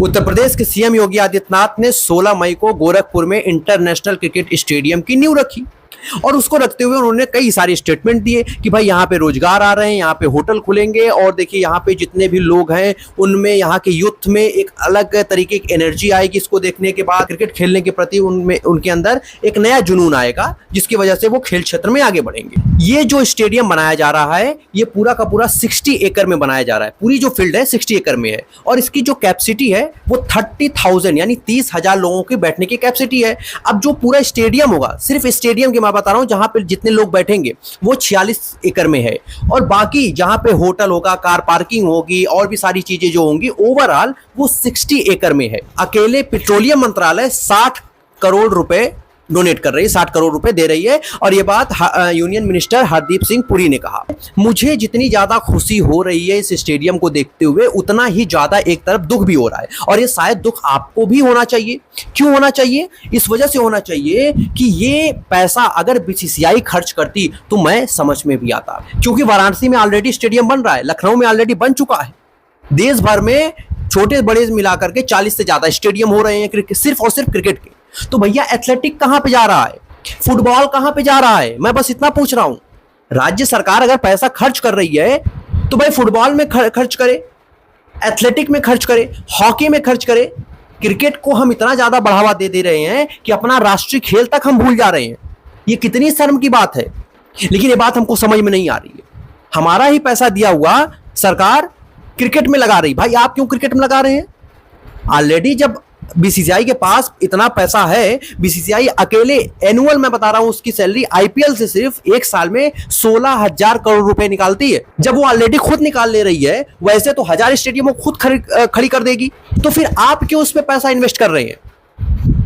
उत्तर प्रदेश के सीएम योगी आदित्यनाथ ने 16 मई को गोरखपुर में इंटरनेशनल क्रिकेट स्टेडियम की नींव रखी और उसको रखते हुए उन्होंने कई सारे स्टेटमेंट दिए कि भाई यहाँ पे रोजगार आ रहे हैं, यहाँ पे होटल खुलेंगे और देखिए यहाँ पे जितने भी लोग हैं उनमें यहाँ के यूथ में एक अलग तरीके की एनर्जी आएगी। इसको देखने के बाद क्रिकेट खेलने के प्रति उनमें उनके अंदर एक नया जुनून आएगा, जिसकी वजह से वो खेल क्षेत्र में आगे बढ़ेंगे। ये जो स्टेडियम बनाया जा रहा है ये पूरा का पूरा 60 एकड़ में बनाया जा रहा है। पूरी जो फील्ड है 60 एकड़ में है और इसकी जो कैपेसिटी है वो 30,000 यानी 30,000 लोगों की बैठने की कैपेसिटी है। अब जो पूरा स्टेडियम होगा, सिर्फ स्टेडियम की मैं बता रहा हूं, जहां पे जितने लोग बैठेंगे वो 46 एकड़ में है और बाकी जहां पे होटल होगा, कार पार्किंग होगी और भी सारी चीजें जो होंगी, ओवरऑल वो 60 एकड़ में है। अकेले पेट्रोलियम मंत्रालय 60 करोड़ रुपए डोनेट कर रही है, 60 करोड़ रुपए दे रही है। और ये बात यूनियन मिनिस्टर हरदीप सिंह पुरी ने कहा। मुझे जितनी ज्यादा खुशी हो रही है इस स्टेडियम को देखते हुए, उतना ही ज्यादा एक तरफ दुख भी हो रहा है और ये शायद दुख आपको भी होना चाहिए। क्यों होना चाहिए? इस वजह से होना चाहिए कि ये पैसा अगर बीसीसीआई खर्च करती तो मैं समझ में भी आता, क्योंकि वाराणसी में ऑलरेडी स्टेडियम बन रहा है, लखनऊ में ऑलरेडी बन चुका है। देश भर में छोटे बड़े मिलाकर के 40 से ज्यादा स्टेडियम हो रहे हैं सिर्फ और सिर्फ क्रिकेट के। तो भैया एथलेटिक कहां पे जा रहा है, फुटबॉल कहां पे जा रहा है? मैं बस इतना पूछ रहा हूं। राज्य सरकार अगर पैसा खर्च कर रही है तो भाई फुटबॉल में खर्च करे, एथलेटिक में खर्च करे, हॉकी में खर्च करे। क्रिकेट को हम इतना ज्यादा बढ़ावा दे रहे हैं कि अपना राष्ट्रीय खेल तक हम भूल जा रहे हैं। ये कितनी शर्म की बात है। लेकिन ये बात हमको समझ में नहीं आ रही है। हमारा ही पैसा दिया हुआ सरकार क्रिकेट में लगा रही। भाई आप क्यों क्रिकेट में लगा रहे हैं? ऑलरेडी जब बीसीसीआई के पास इतना पैसा है, बीसीसीआई अकेले एनुअल मैं बता रहा हूं उसकी सैलरी आईपीएल से सिर्फ एक साल में 16,000 करोड़ रुपए निकालती है। जब वो ऑलरेडी खुद निकाल ले रही है, वैसे तो 1000 स्टेडियम वो खुद खड़ी कर देगी। तो फिर आप क्यों उस पर पैसा इन्वेस्ट कर रहे हैं?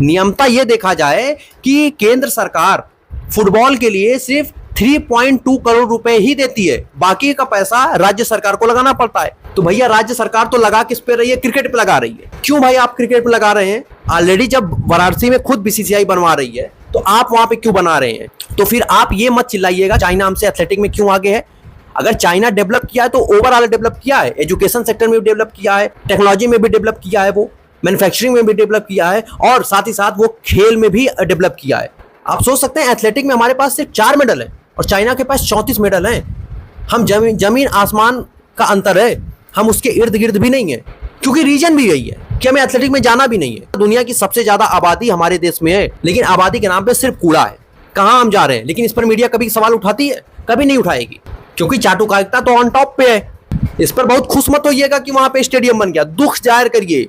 नियमता यह देखा जाए कि केंद्र सरकार फुटबॉल के लिए सिर्फ 3.2 करोड़ रुपए ही देती है, बाकी का पैसा राज्य सरकार को लगाना पड़ता है। तो भैया राज्य सरकार तो लगा किस पे रही है? क्रिकेट पे लगा रही है। क्यों भाई आप क्रिकेट पे लगा रहे हैं? ऑलरेडी जब वाराणसी में खुद बीसीसीआई बनवा रही है तो आप वहां पे क्यों बना रहे हैं? तो फिर आप ये मत चिल्लाइएगा चाइना हमसे एथलेटिक में क्यों आगे है। अगर चाइना डेवलप किया है तो ओवरऑल डेवलप किया है, एजुकेशन सेक्टर में भी डेवलप किया है, टेक्नोलॉजी में भी डेवलप किया है, वो मैन्युफैक्चरिंग में भी डेवलप किया है और साथ ही साथ वो खेल में भी डेवलप किया है। आप सोच सकते हैं एथलेटिक में हमारे पास सिर्फ 4 मेडल है और चाइना के पास 34 मेडल हैं। हम जमीन आसमान का अंतर है, हम उसके इर्द गिर्द भी नहीं है, क्योंकि रीजन भी यही है कि हमें एथलेटिक में जाना भी नहीं है। दुनिया की सबसे ज्यादा आबादी हमारे देश में है, लेकिन आबादी के नाम पे सिर्फ कूड़ा है। कहां हम जा रहे हैं? लेकिन इस पर मीडिया कभी सवाल उठाती है? कभी नहीं उठाएगी, क्योंकि चाटुकारिता तो ऑन टॉप पे है। इस पर बहुत खुश मत होइएगा कि वहां पे स्टेडियम बन गया, दुख जाहिर करिए